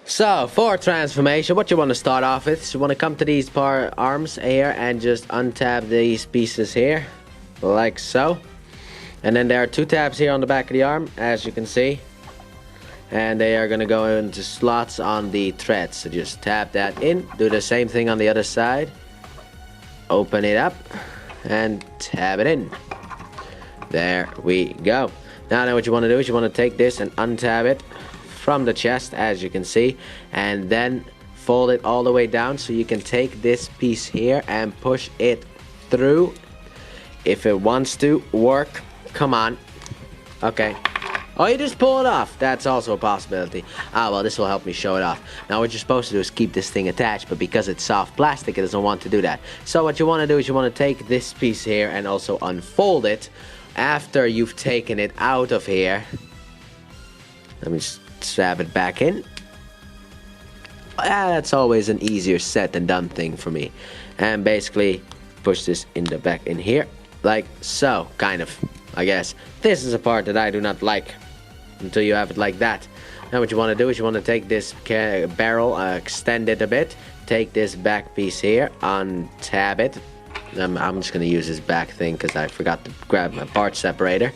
So, for transformation, what you want to start off with is you want to come to these arms here and just untab these pieces here, like so. And then there are two tabs here on the back of the arm, as you can see. And they are going to go into slots on the threads. So just tab that in, do the same thing on the other side. Open it up and tab it in. There we go. Now what you want to do is you want to take this and untab it from the chest, as you can see, and then fold it all the way down so you can take this piece here and push it through if it wants to work. Come on. Okay. Oh, you just pull it off. That's also a possibility. Ah, well, this will help me show it off. Now what you're supposed to do is keep this thing attached, but because it's soft plastic, it doesn't want to do that. So what you want to do is you want to take this piece here and also unfold it after you've taken it out of here. Let me just strap it back in. That's always an easier said than done thing for me. And basically push this in the back in here, like so, kind of, I guess. This is a part that I do not like until you have it like that. Now what you want to do is you want to take this barrel, extend it a bit, take this back piece here, untab it. I'm just going to use this back thing because I forgot to grab my part separator.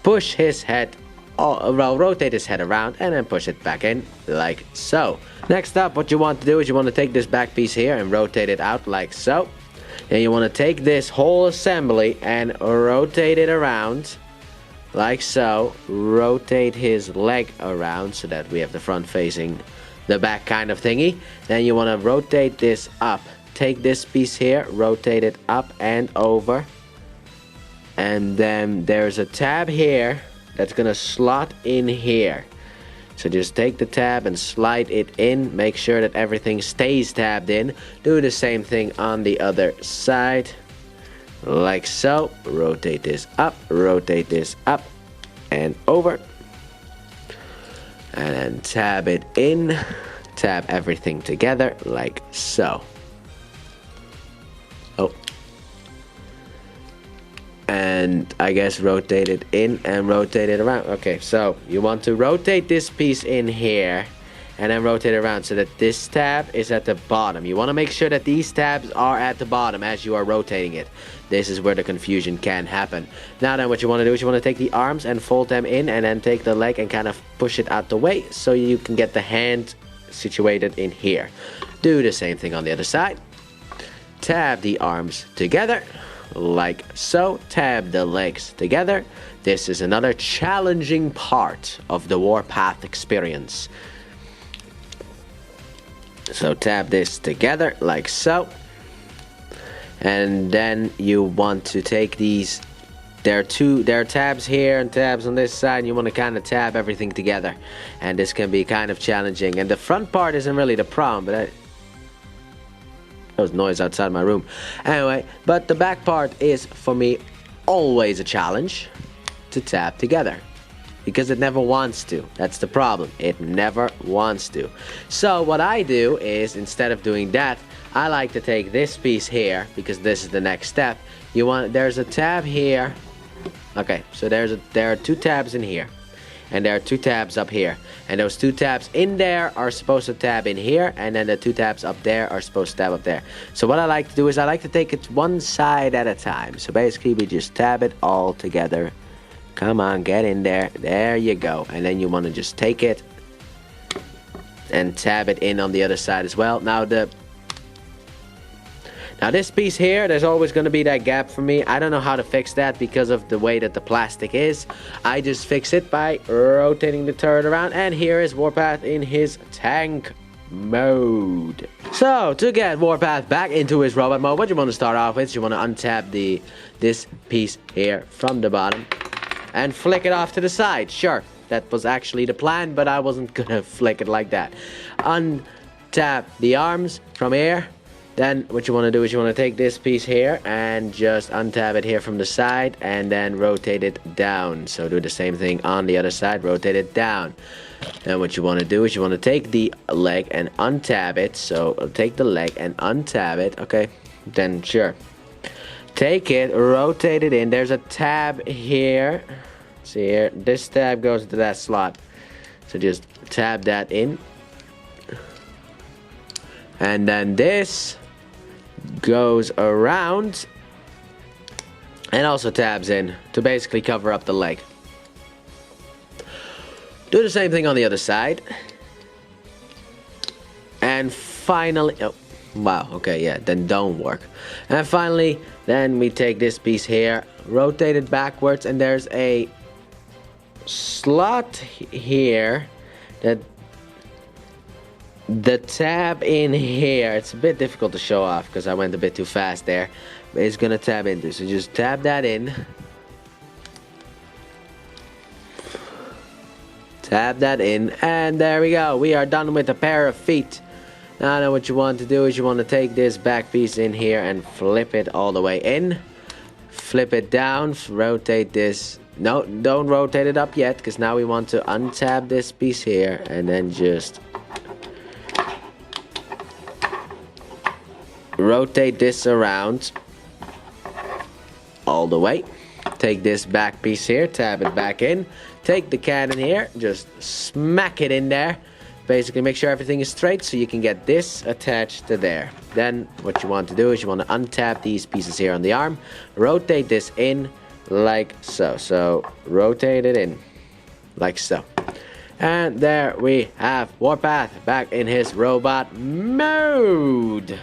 Push his head, rotate his head around and then push it back in, like so. Next up, what you want to do is you want to take this back piece here and rotate it out like so. And you want to take this whole assembly and rotate it around like so. Rotate his leg around so that we have the front facing the back kind of thingy. Then you want to rotate this up. Take this piece here, rotate it up and over. And then there's a tab here that's gonna slot in here. So just take the tab and slide it in. Make sure that everything stays tabbed in. Do the same thing on the other side. Like so. Rotate this up and over. And then tab it in. Tab everything together like so. Oh. And I guess rotate it in and rotate it around. Okay, so you want to rotate this piece in here and then rotate it around so that this tab is at the bottom. You want to make sure that these tabs are at the bottom as you are rotating it. This is where the confusion can happen. Now then what you want to do is you want to take the arms and fold them in and then take the leg and kind of push it out the way so you can get the hand situated in here. Do the same thing on the other side. Tab the arms together like so. Tab the legs together. This is another challenging part of the Warpath experience. So tab this together like so. And then you want to take these, there are tabs here and tabs on this side, and you want to kind of tab everything together. And this can be kind of challenging. And the front part isn't really the problem, but there was noise outside my room. Anyway, but the back part is, for me, always a challenge to tab together. Because it never wants to. That's the problem. It never wants to. So what I do is, instead of doing that, I like to take this piece here, because this is the next step. There's a tab here. Okay, so there are two tabs in here. And there are two tabs up here. And those two tabs in there are supposed to tab in here. And then the two tabs up there are supposed to tab up there. So what I like to do is I like to take it one side at a time. So basically we just tab it all together. Come on, get in there. There you go. And then you want to just take it and tab it in on the other side as well. Now this piece here, there's always going to be that gap for me. I don't know how to fix that because of the way that the plastic is. I just fix it by rotating the turret around. And here is Warpath in his tank mode. So to get Warpath back into his robot mode, what you want to start off with is you want to untap this piece here from the bottom and flick it off to the side. Sure, that was actually the plan, but I wasn't gonna flick it like that. Untap the arms from here. Then what you want to do is you want to take this piece here and just untap it here from the side and then rotate it down. So do the same thing on the other side, rotate it down. Then what you want to do is you want to take the leg and untap it. So take the leg and untap it. Okay, then sure. Take it, rotate it in. There's a tab here. See here, this tab goes into that slot. So just tab that in. And then this goes around and also tabs in to basically cover up the leg. Do the same thing on the other side. And finally, oh, wow, okay, yeah, then don't work. And finally, then we take this piece here, rotate it backwards, and there's a slot here that the tab in here, it's a bit difficult to show off because I went a bit too fast there, but it's gonna tab into, so just tab that in, tab that in, and there we go. We are done with a pair of feet. Now what you want to do is you want to take this back piece in here and flip it all the way in, flip it down, rotate this. No, don't rotate it up yet, because now we want to untab this piece here and then just rotate this around all the way. Take this back piece here, tab it back in, take the cannon here, just smack it in there. Basically make sure everything is straight so you can get this attached to there. Then what you want to do is you want to untap these pieces here on the arm, rotate this in like so. So rotate it in like so. And there we have Warpath back in his robot mode.